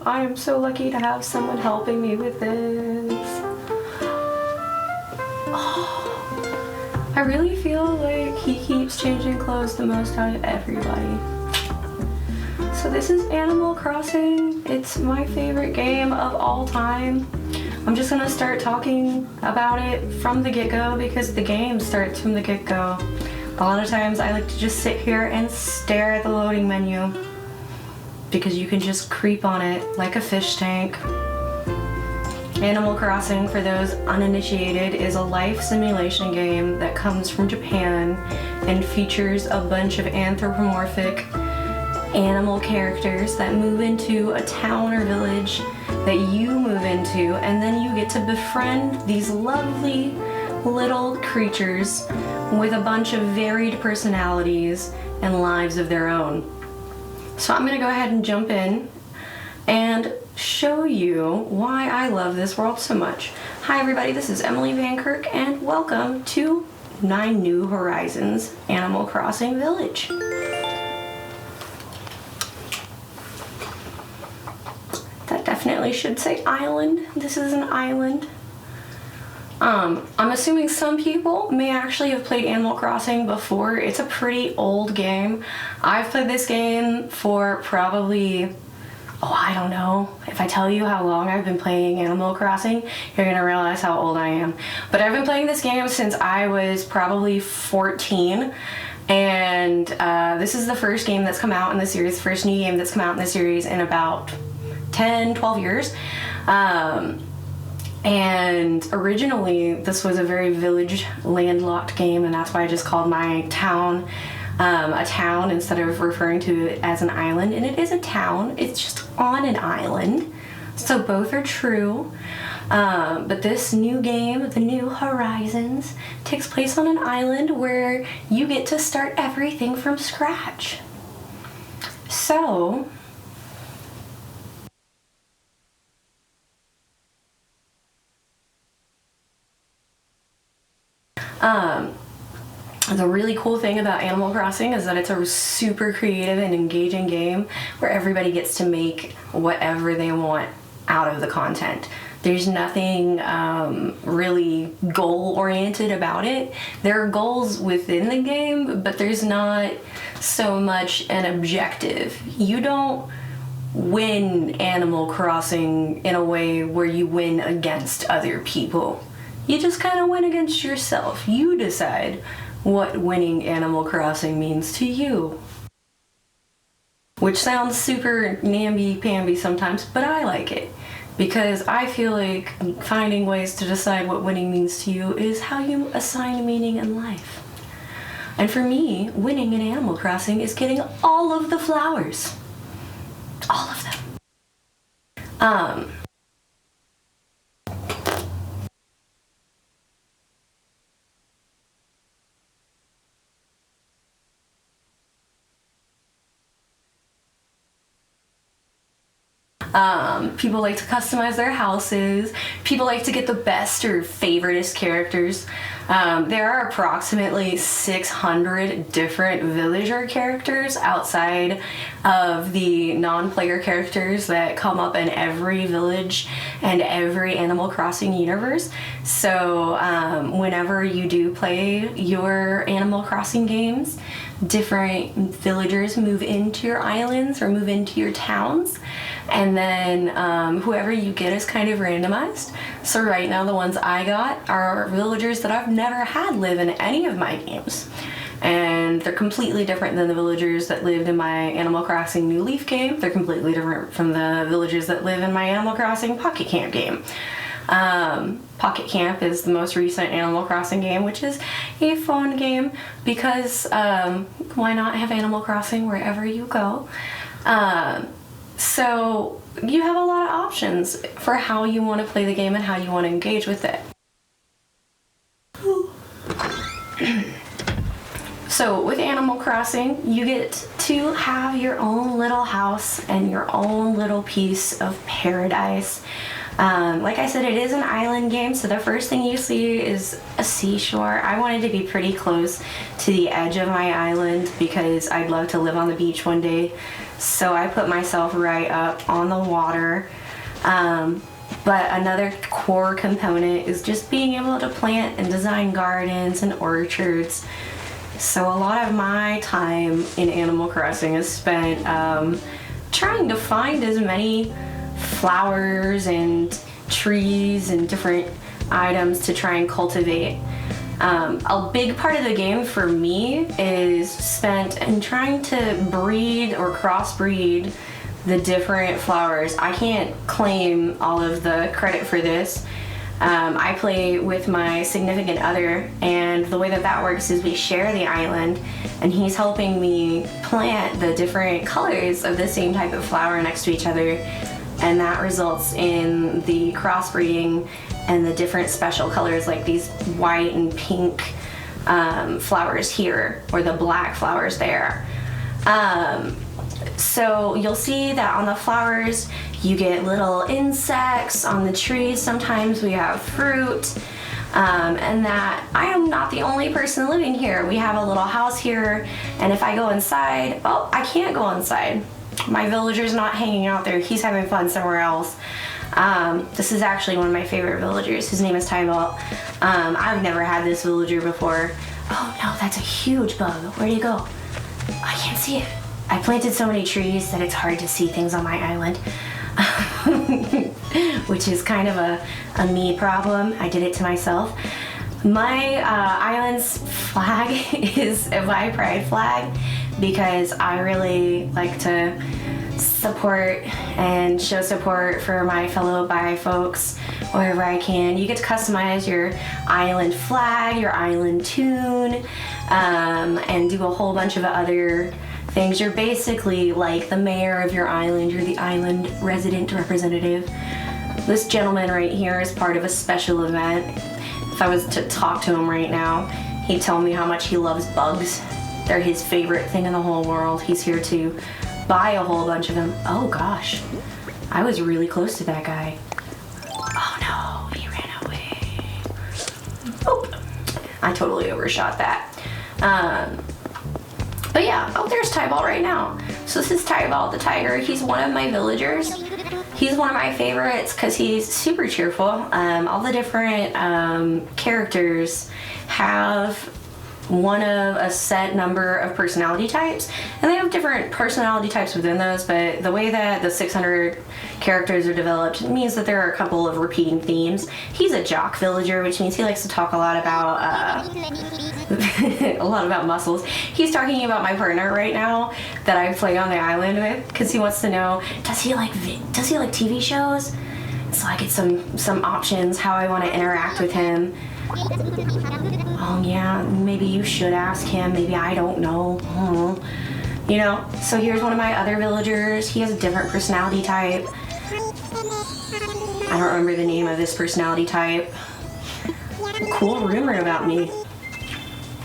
I am so lucky to have someone helping me with this. Oh, I really feel like he keeps changing clothes the most out of everybody. So this is Animal Crossing. It's my favorite game of all time. I'm just gonna start talking about it from the get-go because the game starts from the get-go. A lot of times I like to just sit here and stare at the loading menu because you can just creep on it like a fish tank. Animal Crossing, for those uninitiated, is a life simulation game that comes from Japan and features a bunch of anthropomorphic animal characters that move into a town or village that you move into, and then you get to befriend these lovely little creatures with a bunch of varied personalities and lives of their own. So I'm gonna go ahead and jump in and show you why I love this world so much. Hi everybody, this is Emily Van Kirk and welcome to 9 New Horizons Animal Crossing Village. That definitely should say island. This is an island. I'm assuming some people may actually have played Animal Crossing before. It's a pretty old game. I've played this game for probably, I don't know. If I tell you how long I've been playing Animal Crossing, you're gonna realize how old I am. But I've been playing this game since I was probably 14. And this is the first game that's come out in the series, first new game that's come out in the series in about 10, 12 years. And originally this was a very village landlocked game, and that's why I just called my town a town instead of referring to it as an island. And it is a town, it's just on an island, so both are true. But this new game, the New Horizons, takes place on an island where you get to start everything from scratch. So the really cool thing about Animal Crossing is that it's a super creative and engaging game where everybody gets to make whatever they want out of the content. There's nothing really goal-oriented about it. There are goals within the game, but there's not so much an objective. You don't win Animal Crossing in a way where you win against other people. You just kind of win against yourself. You decide what winning Animal Crossing means to you. Which sounds super namby-pamby sometimes, but I like it. Because I feel like finding ways to decide what winning means to you is how you assign meaning in life. And for me, winning in Animal Crossing is getting all of the flowers. All of them. People like to customize their houses. People like to get the best or favoritist characters. There are approximately 600 different villager characters outside of the non-player characters that come up in every village and every Animal Crossing universe. So whenever you do play your Animal Crossing games, different villagers move into your islands or move into your towns, and then whoever you get is kind of randomized. So right now the ones I got are villagers that I've never had live in any of my games, and they're completely different than the villagers that lived in my Animal Crossing New Leaf game. They're completely different from the villagers that live in my Animal Crossing Pocket Camp game. Pocket Camp is the most recent Animal Crossing game, which is a fun game because why not have Animal Crossing wherever you go? So you have a lot of options for how you want to play the game and how you want to engage with it. So with Animal Animal Crossing, you get to have your own little house and your own little piece of paradise. Like I said, it is an island game, so the first thing you see is a seashore. I wanted to be pretty close to the edge of my island because I'd love to live on the beach one day. So I put myself right up on the water. But another core component is just being able to plant and design gardens and orchards. So a lot of my time in Animal Crossing is spent trying to find as many flowers and trees and different items to try and cultivate. A big part of the game for me is spent in trying to breed or crossbreed the different flowers. I can't claim all of the credit for this. I play with my significant other, and the way that that works is we share the island, and he's helping me plant the different colors of the same type of flower next to each other, and that results in the crossbreeding and the different special colors like these white and pink flowers here, or the black flowers there. So you'll see that on the flowers you get little insects. On the trees sometimes we have fruit, and that I am not the only person living here. We have a little house here, and if I go inside, oh, I can't go inside. My villager's not hanging out there. He's having fun somewhere else. This is actually one of my favorite villagers. His name is Tybalt. I've never had this villager before. Oh no, that's a huge bug. Where'd he go? I can't see it. I planted so many trees that it's hard to see things on my island. Which is kind of a me problem. I did it to myself. My island's flag is a Vi Pride flag because I really like to support and show support for my fellow bi folks wherever I can. You get to customize your island flag, your island tune, and do a whole bunch of other things. You're basically like the mayor of your island. You're the island resident representative. This gentleman right here is part of a special event. If I was to talk to him right now, he'd tell me how much he loves bugs. They're his favorite thing in the whole world. He's here to buy a whole bunch of them. Oh gosh, I was really close to that guy. Oh no, he ran away. Oh, I totally overshot that. But yeah, oh, there's Tybalt right now. So this is Tybalt the tiger. He's one of my villagers. He's one of my favorites because he's super cheerful. All the different characters have one of a set number of personality types, and they have different personality types within those, but the way that the 600 characters are developed means that there are a couple of repeating themes. He's a jock villager, which means he likes to talk a lot about a lot about muscles. He's talking about my partner right now that I play on the island with because he wants to know, does he like TV shows? So I get some options how I want to interact with him. Oh yeah, maybe you should ask him. Maybe I don't know. You know, so here's one of my other villagers. He has a different personality type. I don't remember the name of this personality type. Cool rumor about me.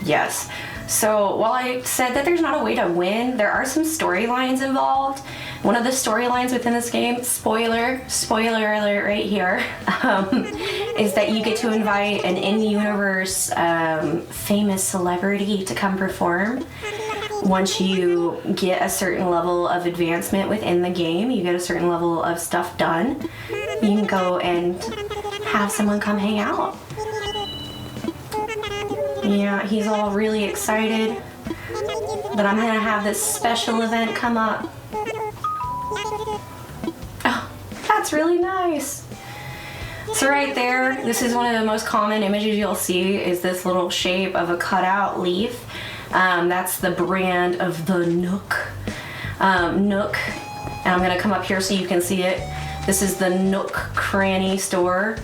Yes. So while I said that there's not a way to win, there are some storylines involved. One of the storylines within this game, spoiler alert right here, is that you get to invite an in-universe famous celebrity to come perform. Once you get a certain level of advancement within the game, you get a certain level of stuff done, you can go and have someone come hang out. Yeah, he's all really excited that I'm gonna have this special event come up. Oh, that's really nice. So right there, this is one of the most common images you'll see is this little shape of a cutout leaf. That's the brand of the Nook. Nook, and I'm gonna come up here so you can see it. This is the Nook Cranny store.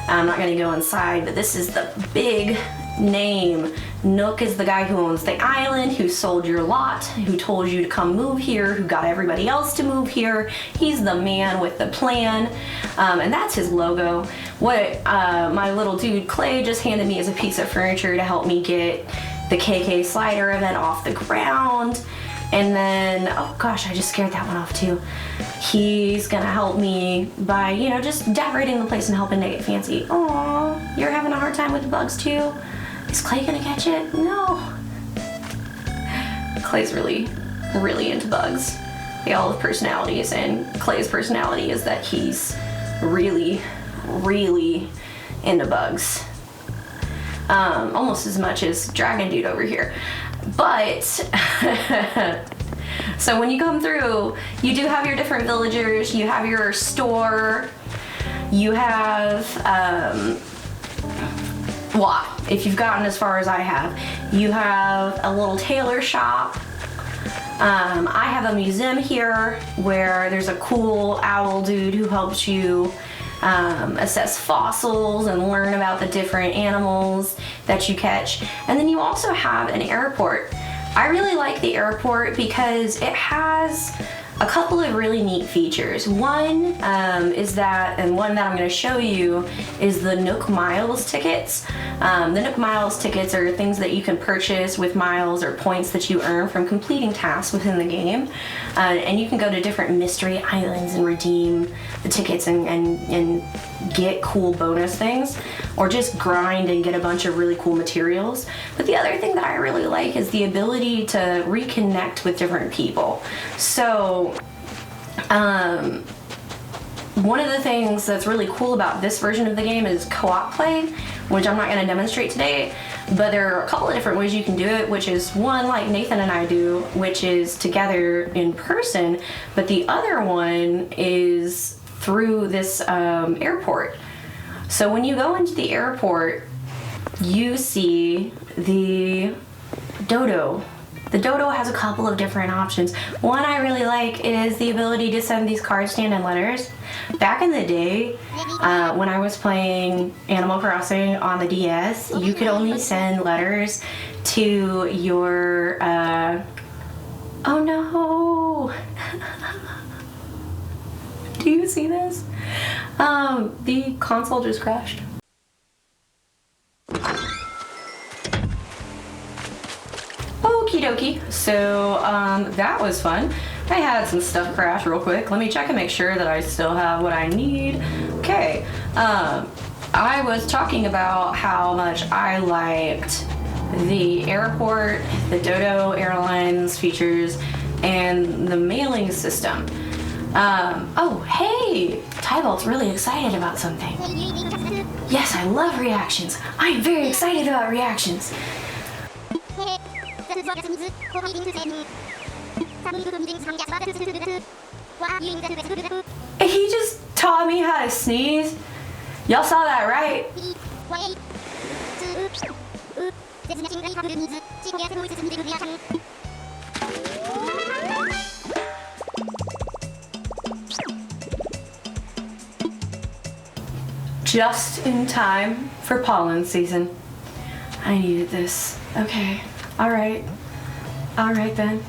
I'm not gonna go inside, but this is the big name. Nook is the guy who owns the island, who sold your lot, who told you to come move here, who got everybody else to move here. He's the man with the plan, and that's his logo. What my little dude Clay just handed me is a piece of furniture to help me get the KK slider event off the ground. And then, oh gosh, I just scared that one off too. He's gonna help me by, you know, just decorating the place and helping to get fancy. Aww, you're having a hard time with the bugs too? Is Clay gonna catch it? No. Clay's really, really into bugs. They all have personalities, and Clay's personality is that he's really, really into bugs. Almost as much as Dragon Dude over here. But, so when you come through, you do have your different villagers, you have your store, you have, well, if you've gotten as far as I have, you have a little tailor shop. I have a museum here where there's a cool owl dude who helps you assess fossils and learn about the different animals that you catch. And then you also have an airport. I really like the airport because it has a couple of really neat features. One is that, and one that I'm going to show you, is the Nook Miles tickets. The Nook Miles tickets are things that you can purchase with miles or points that you earn from completing tasks within the game. And you can go to different mystery islands and redeem the tickets and get cool bonus things, or just grind and get a bunch of really cool materials. But the other thing that I really like is the ability to reconnect with different people. So one of the things that's really cool about this version of the game is co-op play, which I'm not going to demonstrate today, but there are a couple of different ways you can do it, which is one like Nathan and I do, which is together in person, but the other one is through this airport. So when you go into the airport, you see the dodo. The dodo has a couple of different options. One I really like is the ability to send these card stand-in letters. Back in the day, when I was playing Animal Crossing on the DS, you could only send letters to your, oh no! Do you see this? The console just crashed. Okie dokie. So that was fun. I had some stuff crash real quick. Let me check and make sure that I still have what I need. Okay. I was talking about how much I liked the airport, the Dodo Airlines features, and the mailing system. Oh, hey! Tybalt's really excited about something. Yes, I love reactions. I am very excited about reactions. He just taught me how to sneeze. Y'all saw that, right? Just in time for pollen season. I needed this. Okay. Alright then.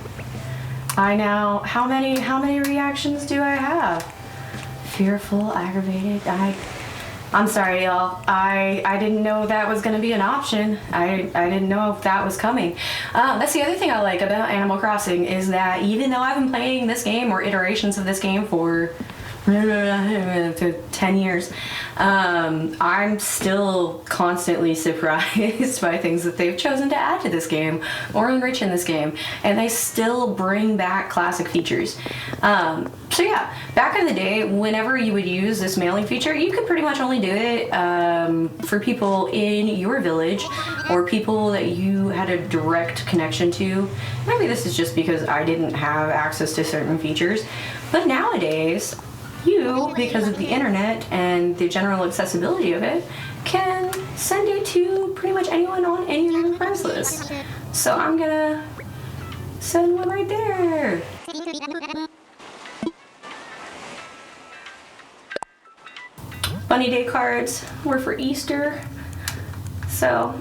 I now, how many reactions do I have? Fearful, aggravated, I'm sorry y'all. I didn't know that was gonna be an option. I didn't know if that was coming. That's the other thing I like about Animal Crossing is that even though I've been playing this game or iterations of this game for 10 years, I'm still constantly surprised by things that they've chosen to add to this game or enrich in this game, and they still bring back classic features. So yeah, back in the day, whenever you would use this mailing feature, you could pretty much only do it for people in your village or people that you had a direct connection to. Maybe this is just because I didn't have access to certain features, but nowadays, you, because of the internet and the general accessibility of it, can send it to pretty much anyone on any of your friends list. So I'm gonna send one right there. Bunny Day cards were for Easter, so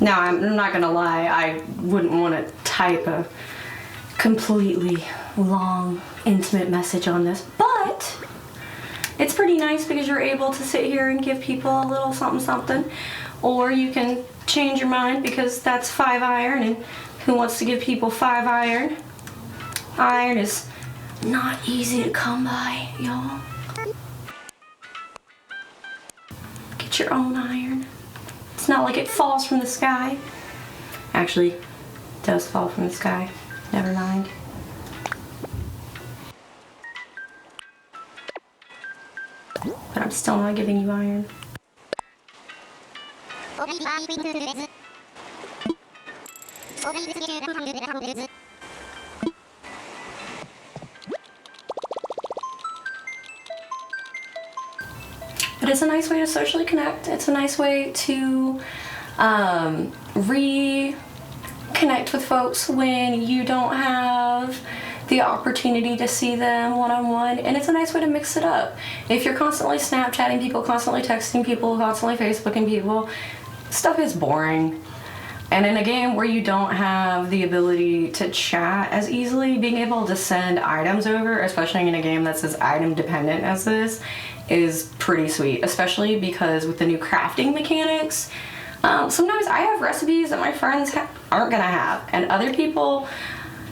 Now, I'm not gonna lie, I wouldn't want to type a completely long, intimate message on this, but it's pretty nice because you're able to sit here and give people a little something something, or you can change your mind because that's 5 iron, and who wants to give people 5 iron? Iron is not easy to come by, y'all. Get your own iron. It's not like it falls from the sky. Actually, it does fall from the sky. Never mind. But I'm still not giving you iron. But it's a nice way to socially connect. It's a nice way to reconnect with folks when you don't have the opportunity to see them one-on-one, and it's a nice way to mix it up. If you're constantly Snapchatting people, constantly texting people, constantly Facebooking people, stuff is boring. And in a game where you don't have the ability to chat as easily, being able to send items over, especially in a game that's as item dependent as this, is pretty sweet, especially because with the new crafting mechanics, sometimes I have recipes that my friends aren't gonna have, and other people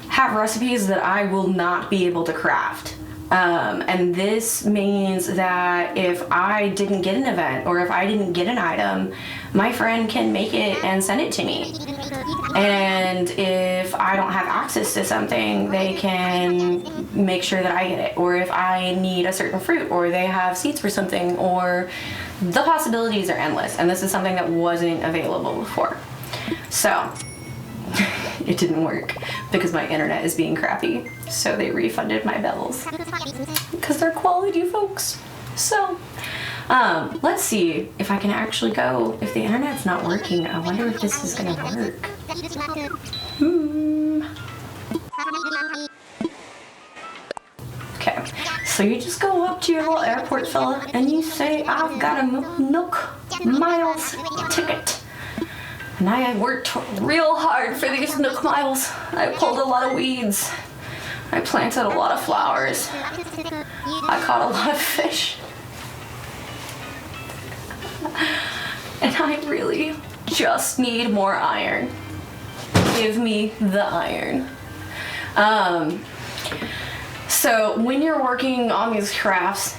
have recipes that I will not be able to craft. And this means that if I didn't get an event or if I didn't get an item, my friend can make it and send it to me. And if I don't have access to something, they can make sure that I get it. Or if I need a certain fruit, or they have seeds for something, or the possibilities are endless. And this is something that wasn't available before. So it didn't work because my internet is being crappy. So they refunded my bells because they're quality folks. So let's see if I can actually go. If the internet's not working, I wonder if this is gonna work. Okay, so you just go up to your little airport fella and you say, I've got a Nook Miles ticket. And I worked real hard for these Nook Miles. I pulled a lot of weeds. I planted a lot of flowers. I caught a lot of fish. And I really just need more iron. Give me the iron. So when you're working on these crafts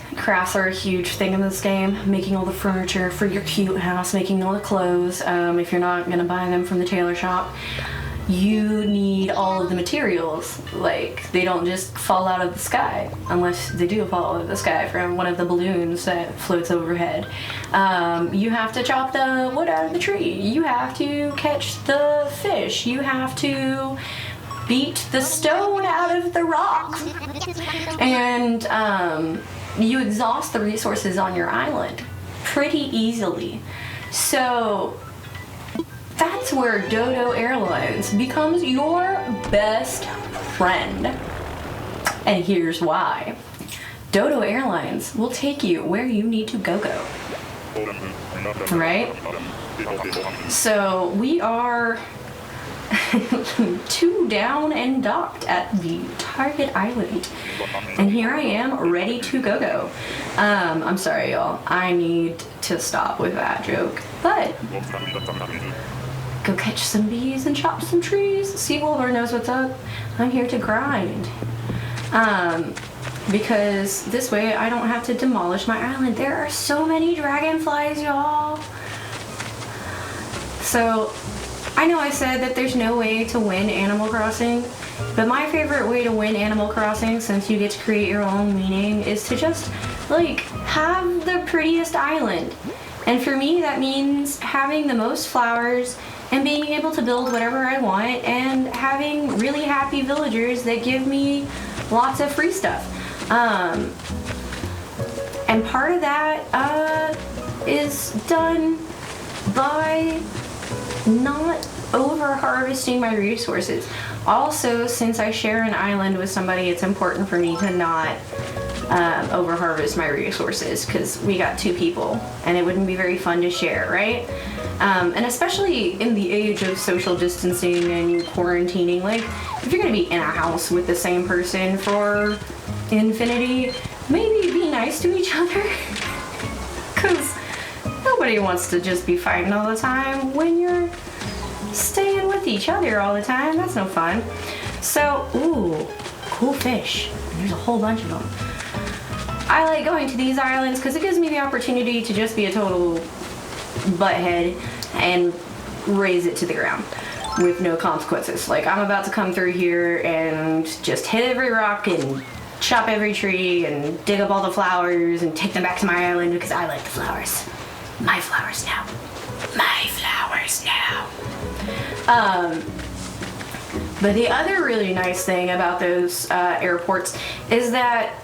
are a huge thing in this game. Making all the furniture for your cute house, making all the clothes. If you're not gonna buy them from the tailor shop, you need all of the materials. Like, they don't just fall out of the sky, unless they do fall out of the sky from one of the balloons that floats overhead. You have to chop the wood out of the tree. You have to catch the fish. You have to beat the stone out of the rock. And you exhaust the resources on your island pretty easily. So that's where Dodo Airlines becomes your best friend. And here's why. Dodo Airlines will take you where you need to go. Right? So we are 2 down and docked at the target island, and here I am ready to go. I'm sorry, y'all, I need to stop with that joke, but go catch some bees and chop some trees. Seawolver knows what's up. I'm here to grind, because this way I don't have to demolish my island. There are so many dragonflies, y'all. So I know I said that there's no way to win Animal Crossing, but my favorite way to win Animal Crossing, since you get to create your own meaning, is to just, like, have the prettiest island. And for me, that means having the most flowers and being able to build whatever I want and having really happy villagers that give me lots of free stuff. And part of that is done by not over harvesting my resources. Also, since I share an island with somebody, it's important for me to not over harvest my resources, because we got 2 people and it wouldn't be very fun to share, right? And especially in the age of social distancing and quarantining, like, if you're gonna be in a house with the same person for infinity, maybe be nice to each other. Because nobody wants to just be fighting all the time when you're staying with each other all the time. That's no fun. So, ooh, cool fish. There's a whole bunch of them. I like going to these islands because it gives me the opportunity to just be a total butthead and raise it to the ground with no consequences. Like, I'm about to come through here and just hit every rock and chop every tree and dig up all the flowers and take them back to my island because I like the flowers. My flowers now. My flowers now. But the other really nice thing about those airports is that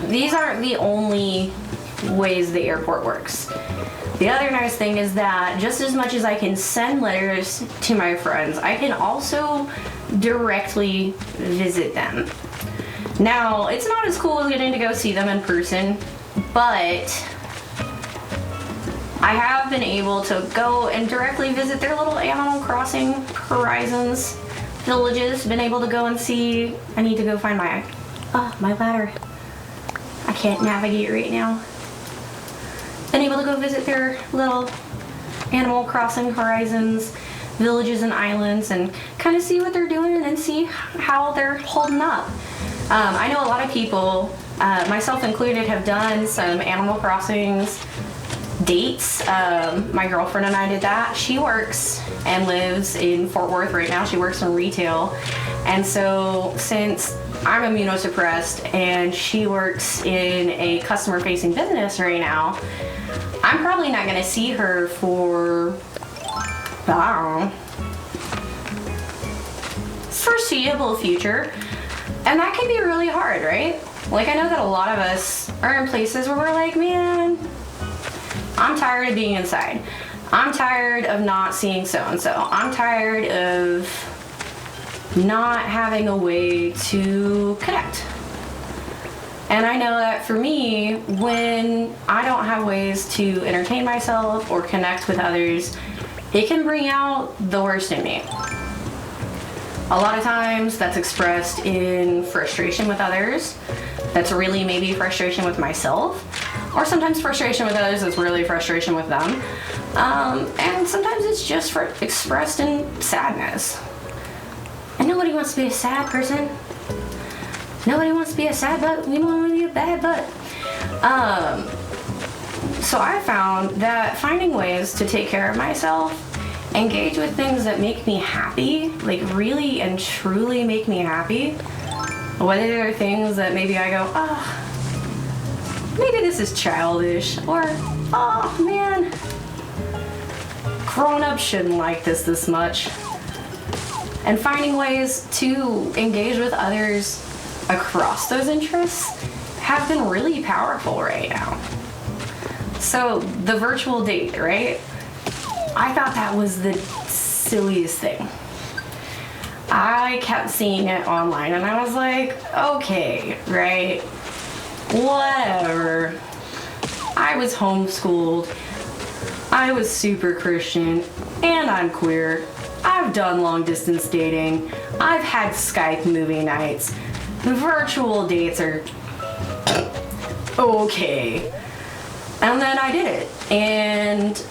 these aren't the only ways the airport works. The other nice thing is that just as much as I can send letters to my friends, I can also directly visit them. Now, it's not as cool as getting to go see them in person, but I have been able to go and directly visit their little Animal Crossing Horizons villages. Been able to go and see. I need to go find my ladder. I can't navigate right now. Been able to go visit their little Animal Crossing Horizons villages and islands and kind of see what they're doing and see how they're holding up. I know a lot of people, myself included, have done some Animal Crossings dates. My girlfriend and I did that. She works and lives in Fort Worth right now. She works in retail. And so since I'm immunosuppressed and she works in a customer-facing business right now, I'm probably not going to see her for, I don't know, foreseeable future. And that can be really hard, right? Like, I know that a lot of us are in places where we're like, man, I'm tired of being inside. I'm tired of not seeing so-and-so. I'm tired of not having a way to connect. And I know that for me, when I don't have ways to entertain myself or connect with others, it can bring out the worst in me. A lot of times that's expressed in frustration with others. That's really maybe frustration with myself. Or sometimes frustration with others is really frustration with them. And sometimes it's just expressed in sadness. And nobody wants to be a sad person. Nobody wants to be a sad butt. We don't want to be a bad butt. So I found that finding ways to take care of myself, engage with things that make me happy, like really and truly make me happy, whether they're things that maybe I go, oh, maybe this is childish, or, oh man, grown-ups shouldn't like this much. And finding ways to engage with others across those interests have been really powerful right now. So the virtual date, right? I thought that was the silliest thing. I kept seeing it online and I was like, okay, right, whatever. I was homeschooled, I was super Christian, and I'm queer. I've done long distance dating. I've had Skype movie nights. Virtual dates are okay. And then I did it. And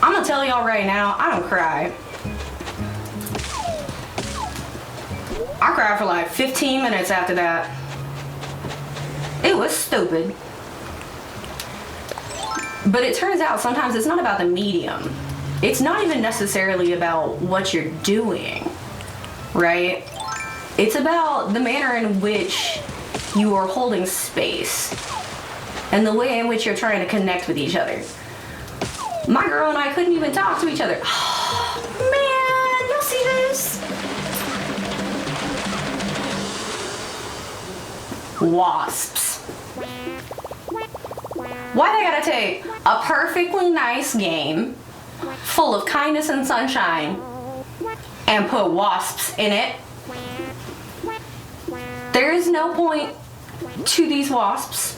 I'm gonna tell y'all right now, I don't cry. I cried for like 15 minutes after that. It was stupid. But it turns out sometimes it's not about the medium. It's not even necessarily about what you're doing, right? It's about the manner in which you are holding space and the way in which you're trying to connect with each other. My girl and I couldn't even talk to each other. Oh, man, y'all see this? Wasps. Why they gotta take a perfectly nice game full of kindness and sunshine and put wasps in it? There is no point to these wasps.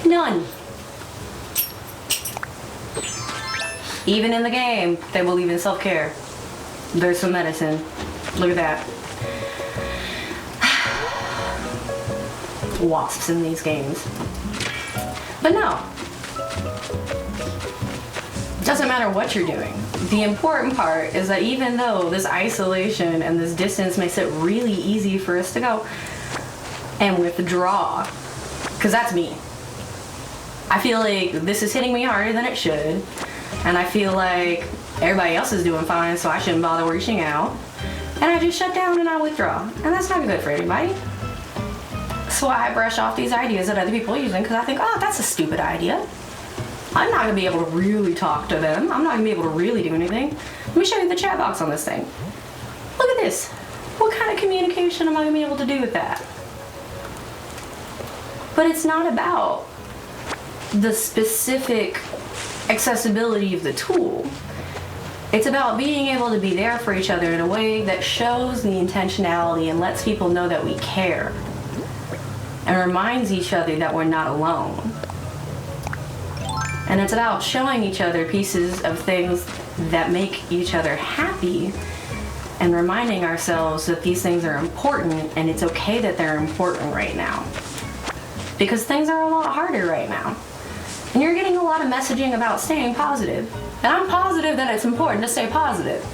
None. Even in the game, they believe in self-care. There's some medicine. Look at that. Wasps in these games. But no. It doesn't matter what you're doing. The important part is that even though this isolation and this distance makes it really easy for us to go and withdraw, because that's me. I feel like this is hitting me harder than it should, and I feel like everybody else is doing fine, so I shouldn't bother reaching out. And I just shut down and I withdraw. And that's not good for anybody. So I brush off these ideas that other people are using because I think, oh, that's a stupid idea. I'm not going to be able to really talk to them. I'm not going to be able to really do anything. Let me show you the chat box on this thing. Look at this. What kind of communication am I going to be able to do with that? But it's not about the specific accessibility of the tool. It's about being able to be there for each other in a way that shows the intentionality and lets people know that we care. And reminds each other that we're not alone. And it's about showing each other pieces of things that make each other happy and reminding ourselves that these things are important and it's okay that they're important right now. Because things are a lot harder right now. And you're getting a lot of messaging about staying positive. And I'm positive that it's important to stay positive.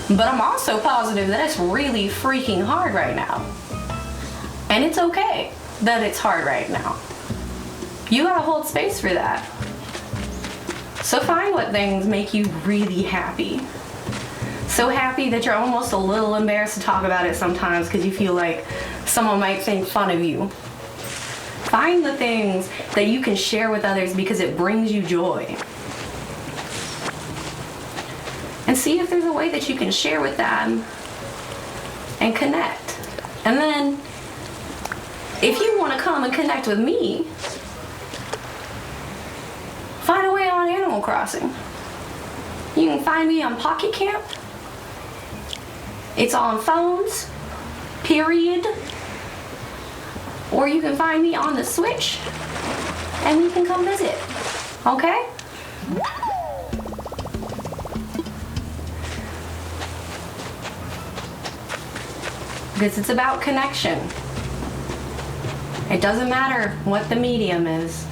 But I'm also positive that it's really freaking hard right now. And it's okay that it's hard right now. You gotta hold space for that. So find what things make you really happy. So happy that you're almost a little embarrassed to talk about it sometimes because you feel like someone might think fun of you. Find the things that you can share with others because it brings you joy. And see if there's a way that you can share with them and connect. And then, if you want to come and connect with me, find a way on Animal Crossing. You can find me on Pocket Camp. It's on phones, period. Or you can find me on the Switch, and we can come visit, okay? Because it's about connection. It doesn't matter what the medium is.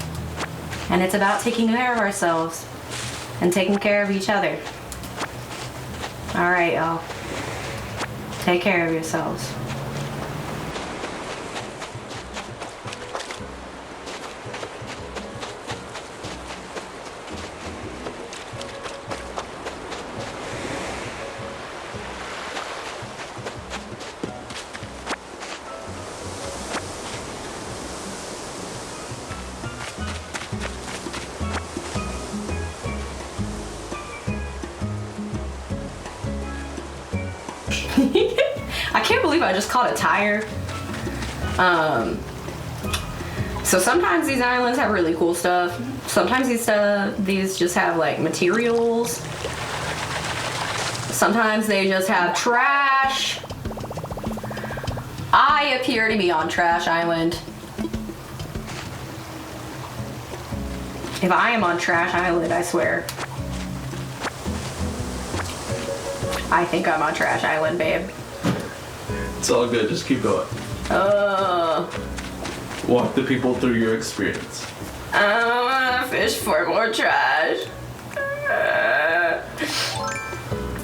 And it's about taking care of ourselves and taking care of each other. All right, y'all. Take care of yourselves. I can't believe I just caught a tire. So sometimes these islands have really cool stuff. Sometimes these just have like materials. Sometimes they just have trash. I appear to be on Trash Island. If I am on Trash Island, I swear. I think I'm on Trash Island, babe. It's all good, just keep going. Walk the people through your experience. I wanna fish for more trash.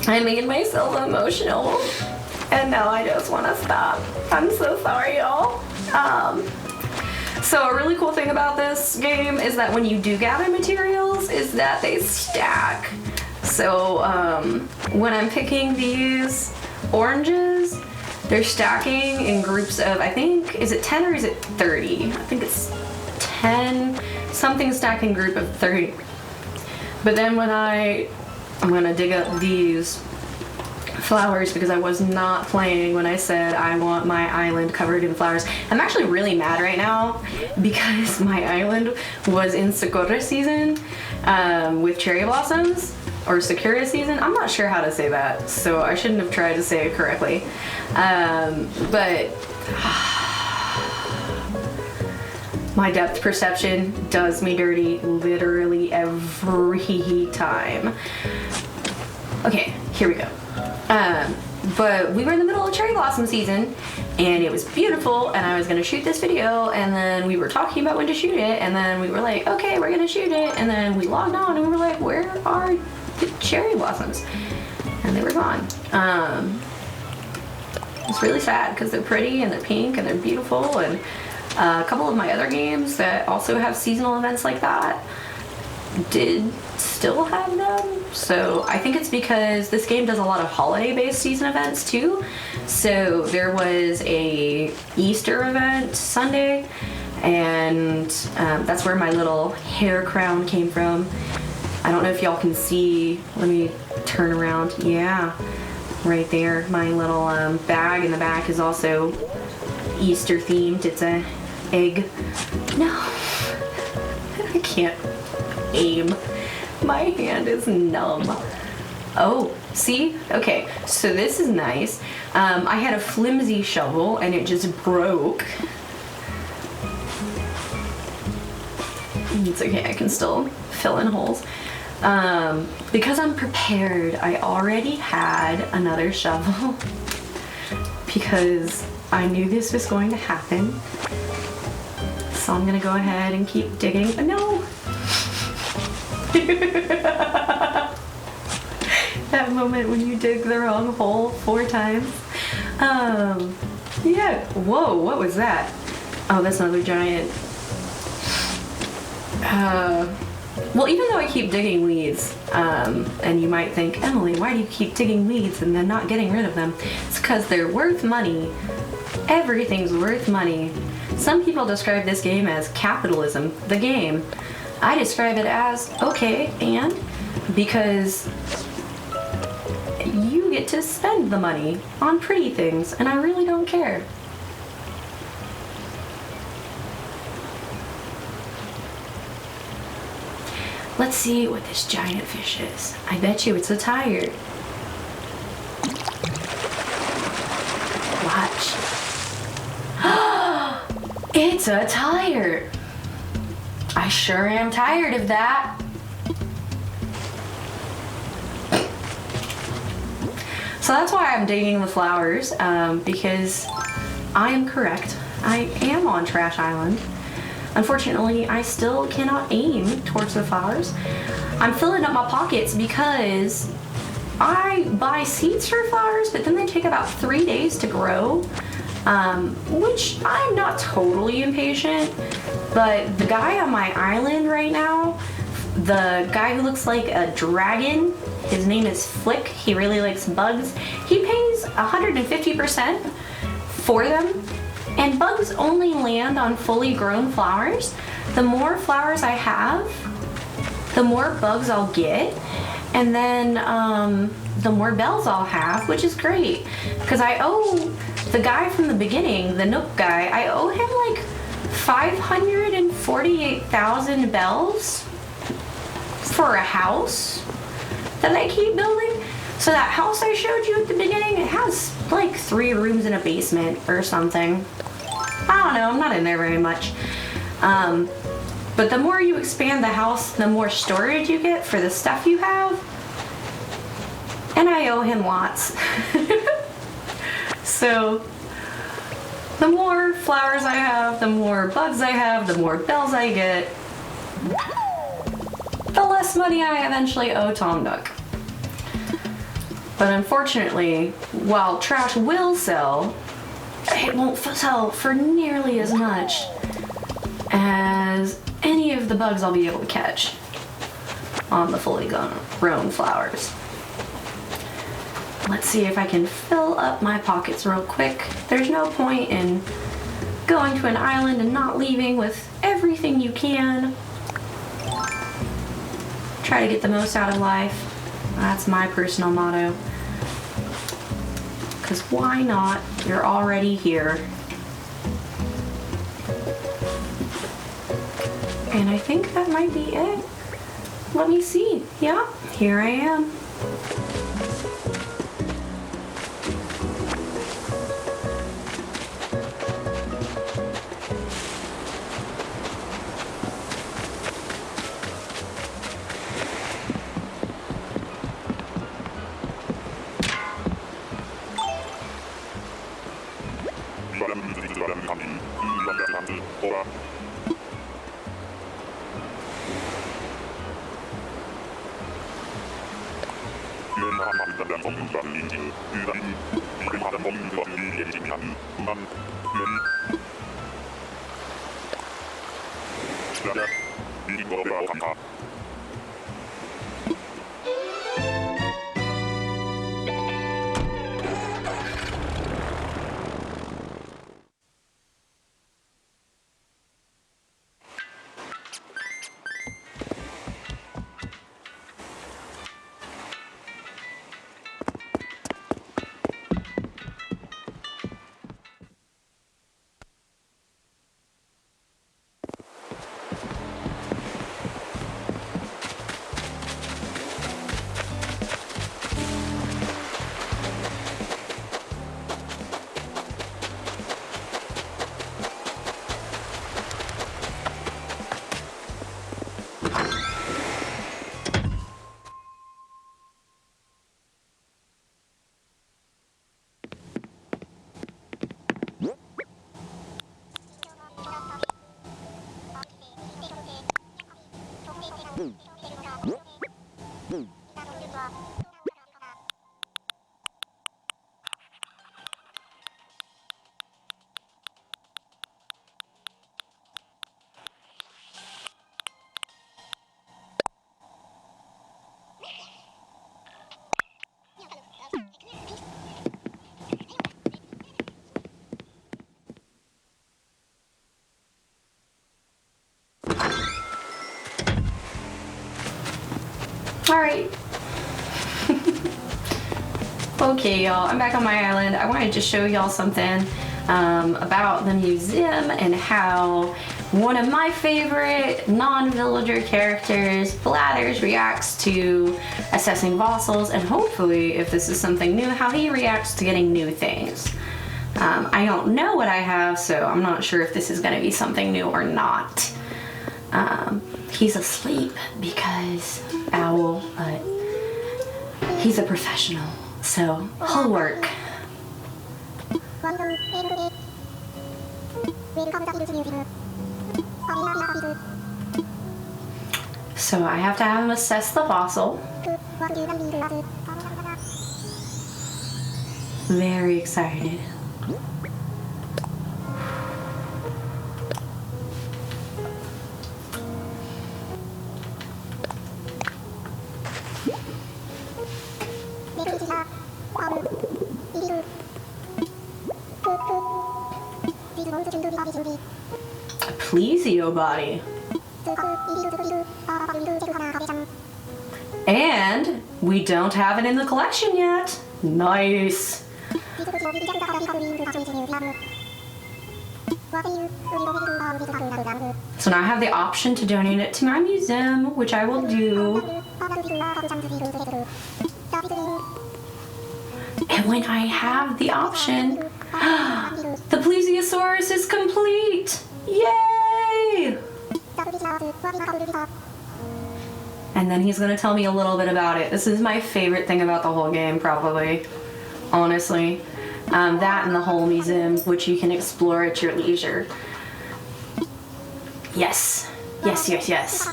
I made myself emotional. And now I just wanna stop. I'm so sorry, y'all. So a really cool thing about this game is that when you do gather materials is that they stack. So when I'm picking these oranges, they're stacking in groups of, I think, is it 10 or is it 30? I think it's 10, something stacking group of 30. But then when I'm gonna dig up these flowers because I was not playing when I said I want my island covered in flowers. I'm actually really mad right now because my island was in Sakura season with cherry blossoms. Or Sakura season. I'm not sure how to say that, so I shouldn't have tried to say it correctly. But My depth perception does me dirty literally every time. Okay, here we go. But we were in the middle of cherry blossom season, and it was beautiful, and I was gonna shoot this video, and then we were talking about when to shoot it, and then we were like, okay, we're gonna shoot it, and then we logged on, and we were like, where are the cherry blossoms? And they were gone. It's really sad because they're pretty, and they're pink, and they're beautiful, and a couple of my other games that also have seasonal events like that did still have them. So I think it's because this game does a lot of holiday-based season events too. So there was a Easter event Sunday, and that's where my little hair crown came from. I don't know if y'all can see. Let me turn around. Yeah, right there. My little bag in the back is also Easter themed. It's a egg. No, I can't aim. My hand is numb. Oh, see? Okay, so this is nice. I had a flimsy shovel and it just broke. It's okay, I can still fill in holes. Because I'm prepared, I already had another shovel because I knew this was going to happen. So I'm gonna go ahead and keep digging. No! That moment when you dig the wrong hole 4 times. Yeah. Whoa, what was that? Oh, that's another giant. Well, even though I keep digging weeds, and you might think, Emily, why do you keep digging weeds and then not getting rid of them? It's because they're worth money. Everything's worth money. Some people describe this game as capitalism, the game. I describe it as, okay, and because you get to spend the money on pretty things, and I really don't care. Let's see what this giant fish is. I bet you it's a tire. Watch. It's a tire. I sure am tired of that. So that's why I'm digging the flowers, because I am correct. I am on Trash Island. Unfortunately, I still cannot aim towards the flowers. I'm filling up my pockets because I buy seeds for flowers, but then they take about 3 days to grow, which I'm not totally impatient, but the guy on my island right now, the guy who looks like a dragon, his name is Flick, he really likes bugs, he pays 150% for them. And bugs only land on fully grown flowers. The more flowers I have, the more bugs I'll get, and then the more bells I'll have, which is great. Because I owe the guy from the beginning, the Nook guy, I owe him like 548,000 bells for a house that I keep building. So that house I showed you at the beginning, it has like 3 rooms and a basement or something. I don't know, I'm not in there very much. But the more you expand the house, the more storage you get for the stuff you have. And I owe him lots. So the more flowers I have, the more bugs I have, the more bells I get, the less money I eventually owe Tom Nook. But unfortunately, while trash will sell, it won't sell for nearly as much as any of the bugs I'll be able to catch on the fully grown flowers. Let's see if I can fill up my pockets real quick. There's no point in going to an island and not leaving with everything you can. Try to get the most out of life. That's my personal motto. Because why not? You're already here. And I think that might be it. Let me see. Yeah, here I am. Alright. Okay, y'all, I'm back on my island. I wanted to show y'all something about the museum and how one of my favorite non-villager characters, Blathers, reacts to assessing fossils, and hopefully, if this is something new, how he reacts to getting new things. I don't know what I have, so I'm not sure if this is going to be something new or not. He's asleep because owl, but he's a professional, so he'll work. So I have to have him assess the fossil. Very excited. Plesio body. And we don't have it in the collection yet. Nice. So now I have the option to donate it to my museum, which I will do. And when I have the option, the plesiosaurus is complete! Yay! And then he's gonna tell me a little bit about it. This is my favorite thing about the whole game, probably. Honestly. That and the whole museum, which you can explore at your leisure. Yes. Yes, yes, yes.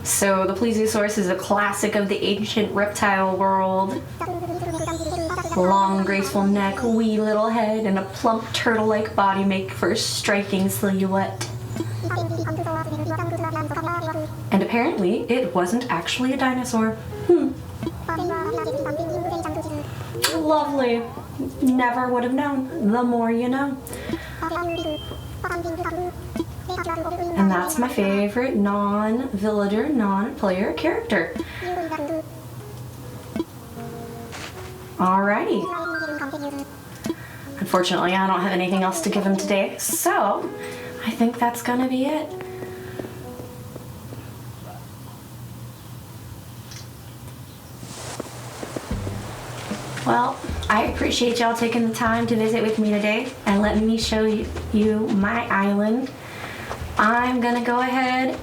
So the plesiosaurus is a classic of the ancient reptile world. Long, graceful neck, wee little head, and a plump turtle-like body make for a striking silhouette. And apparently, it wasn't actually a dinosaur. Lovely. Never would have known. The more you know. And that's my favorite non-villager, non-player character. Alrighty. Unfortunately, I don't have anything else to give him today, so I think that's gonna be it. Well, I appreciate y'all taking the time to visit with me today and letting me show you my island. I'm gonna go ahead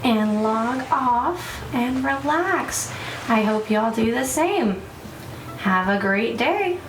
and log off and relax. I hope y'all do the same. Have a great day.